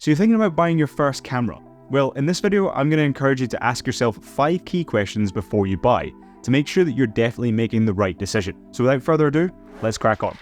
So you're thinking about buying your first camera? Well, in this video, I'm going to encourage you to ask yourself 5 key questions before you buy, to make sure that you're definitely making the right decision. So without further ado, let's crack on.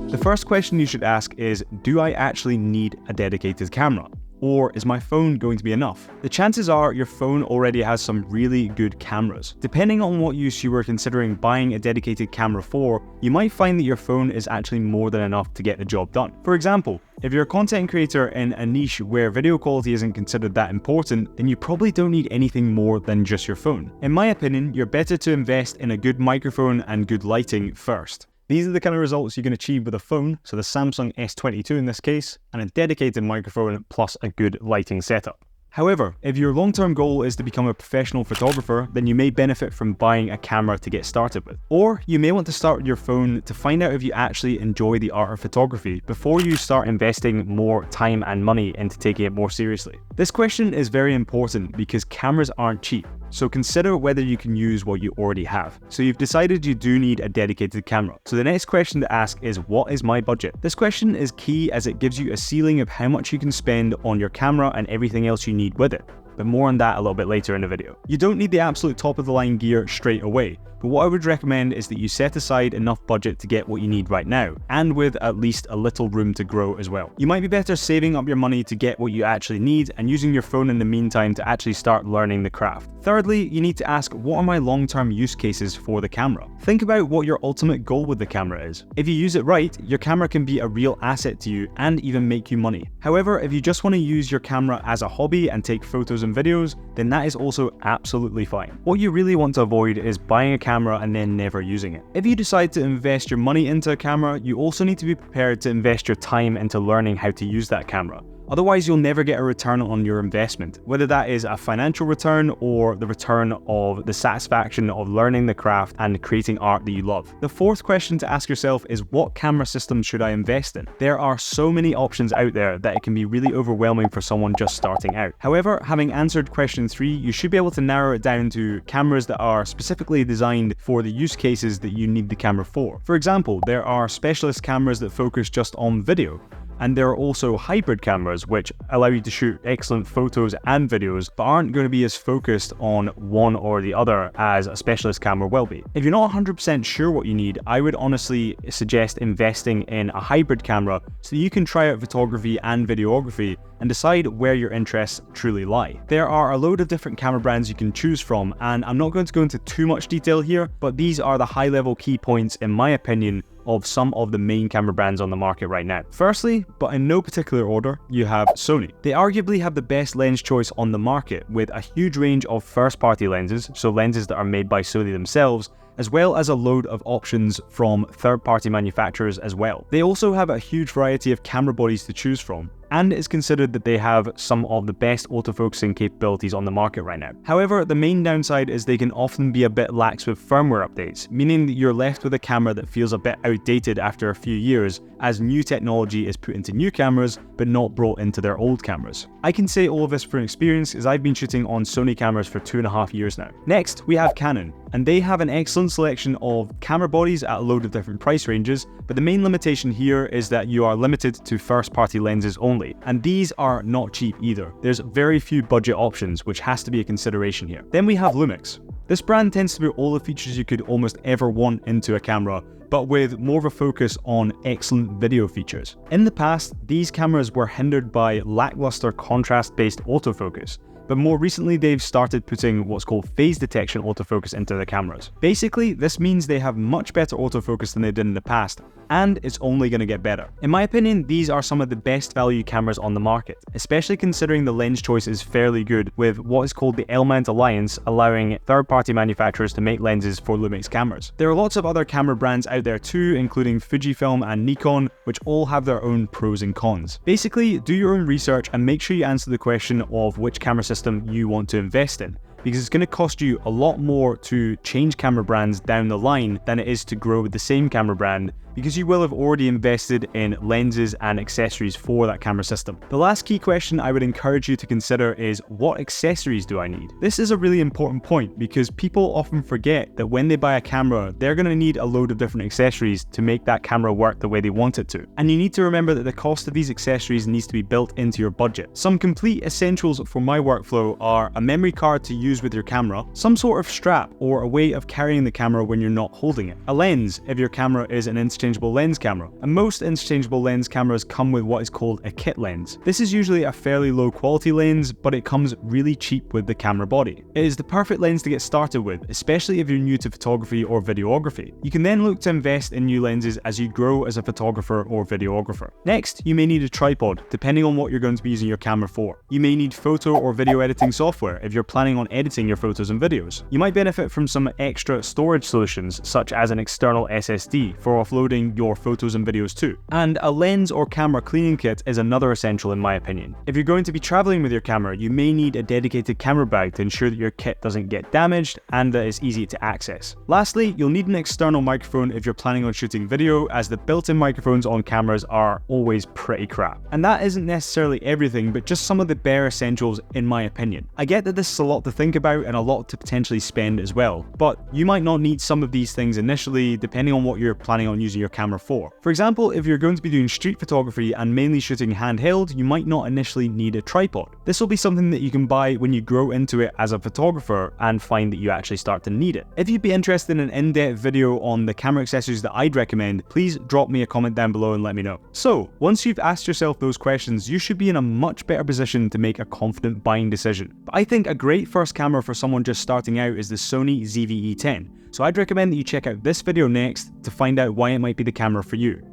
The first question you should ask is, do I actually need a dedicated camera? Or is my phone going to be enough? The chances are your phone already has some really good cameras. Depending on what use you were considering buying a dedicated camera for, you might find that your phone is actually more than enough to get the job done. For example, if you're a content creator in a niche where video quality isn't considered that important, then you probably don't need anything more than just your phone. In my opinion, you're better to invest in a good microphone and good lighting first. These are the kind of results you can achieve with a phone, so the Samsung S22 in this case, and a dedicated microphone plus a good lighting setup. However, if your long-term goal is to become a professional photographer, then you may benefit from buying a camera to get started with. Or you may want to start with your phone to find out if you actually enjoy the art of photography before you start investing more time and money into taking it more seriously. This question is very important because cameras aren't cheap, so consider whether you can use what you already have. So you've decided you do need a dedicated camera. So the next question to ask is, what is my budget? This question is key as it gives you a ceiling of how much you can spend on your camera and everything else you need with it. But more on that a little bit later in the video. You don't need the absolute top of the line gear straight away, but what I would recommend is that you set aside enough budget to get what you need right now, and with at least a little room to grow as well. You might be better saving up your money to get what you actually need and using your phone in the meantime to actually start learning the craft. Thirdly, you need to ask, what are my long-term use cases for the camera? Think about what your ultimate goal with the camera is. If you use it right, your camera can be a real asset to you and even make you money. However, if you just want to use your camera as a hobby and take photos and videos, then that is also absolutely fine. What you really want to avoid is buying a camera and then never using it. If you decide to invest your money into a camera, you also need to be prepared to invest your time into learning how to use that camera. Otherwise, you'll never get a return on your investment, whether that is a financial return or the return of the satisfaction of learning the craft and creating art that you love. The fourth question to ask yourself is, what camera system should I invest in? There are so many options out there that it can be really overwhelming for someone just starting out. However, having answered question 3, you should be able to narrow it down to cameras that are specifically designed for the use cases that you need the camera for. For example, there are specialist cameras that focus just on video. And there are also hybrid cameras which allow you to shoot excellent photos and videos, but aren't going to be as focused on one or the other as a specialist camera will be. If you're not 100% sure what you need, I would honestly suggest investing in a hybrid camera so that you can try out photography and videography and decide where your interests truly lie. There are a load of different camera brands you can choose from, and I'm not going to go into too much detail here, but these are the high-level key points, in my opinion, of some of the main camera brands on the market right now. Firstly, but in no particular order, you have Sony. They arguably have the best lens choice on the market, with a huge range of first-party lenses, so lenses that are made by Sony themselves, as well as a load of options from third-party manufacturers as well. They also have a huge variety of camera bodies to choose from, and it's considered that they have some of the best autofocusing capabilities on the market right now. However, the main downside is they can often be a bit lax with firmware updates, meaning that you're left with a camera that feels a bit outdated after a few years, as new technology is put into new cameras, but not brought into their old cameras. I can say all of this from experience, as I've been shooting on Sony cameras for 2.5 years now. Next, we have Canon, and they have an excellent selection of camera bodies at a load of different price ranges, but the main limitation here is that you are limited to first-party lenses only. And these are not cheap either. There's very few budget options, which has to be a consideration here. Then we have Lumix. This brand tends to put all the features you could almost ever want into a camera, but with more of a focus on excellent video features. In the past, these cameras were hindered by lackluster contrast-based autofocus, but more recently they've started putting what's called phase detection autofocus into their cameras. Basically, this means they have much better autofocus than they did in the past, and it's only going to get better. In my opinion, these are some of the best value cameras on the market, especially considering the lens choice is fairly good, with what is called the L-mount Alliance allowing third-party manufacturers to make lenses for Lumix cameras. There are lots of other camera brands out there too, including Fujifilm and Nikon, which all have their own pros and cons. Basically, do your own research and make sure you answer the question of which camera system you want to invest in, because it's going to cost you a lot more to change camera brands down the line than it is to grow with the same camera brand because you will have already invested in lenses and accessories for that camera system. The last key question I would encourage you to consider is, what accessories do I need? This is a really important point because people often forget that when they buy a camera, they're going to need a load of different accessories to make that camera work the way they want it to. And you need to remember that the cost of these accessories needs to be built into your budget. Some complete essentials for my workflow are a memory card to use with your camera, some sort of strap or a way of carrying the camera when you're not holding it, a lens if your camera is an interchangeable lens camera, and most interchangeable lens cameras come with what is called a kit lens. This is usually a fairly low quality lens, but it comes really cheap with the camera body. It is the perfect lens to get started with, especially if you're new to photography or videography. You can then look to invest in new lenses as you grow as a photographer or videographer. Next, you may need a tripod, depending on what you're going to be using your camera for. You may need photo or video editing software if you're planning on editing your photos and videos. You might benefit from some extra storage solutions, such as an external SSD for offloading your photos and videos too. And a lens or camera cleaning kit is another essential in my opinion. If you're going to be traveling with your camera, you may need a dedicated camera bag to ensure that your kit doesn't get damaged and that it's easy to access. Lastly, you'll need an external microphone if you're planning on shooting video, as the built-in microphones on cameras are always pretty crap. And that isn't necessarily everything, but just some of the bare essentials in my opinion. I get that this is a lot to think about and a lot to potentially spend as well, but you might not need some of these things initially depending on what you're planning on using your camera for. For example, if you're going to be doing street photography and mainly shooting handheld, you might not initially need a tripod. This will be something that you can buy when you grow into it as a photographer and find that you actually start to need it. If you'd be interested in an in-depth video on the camera accessories that I'd recommend, please drop me a comment down below and let me know. So, once you've asked yourself those questions, you should be in a much better position to make a confident buying decision. But I think a great first camera for someone just starting out is the Sony ZV-E10. So I'd recommend that you check out this video next to find out why it might be the camera for you.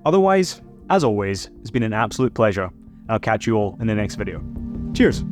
Otherwise, as always, it's been an absolute pleasure, and I'll catch you all in the next video. Cheers!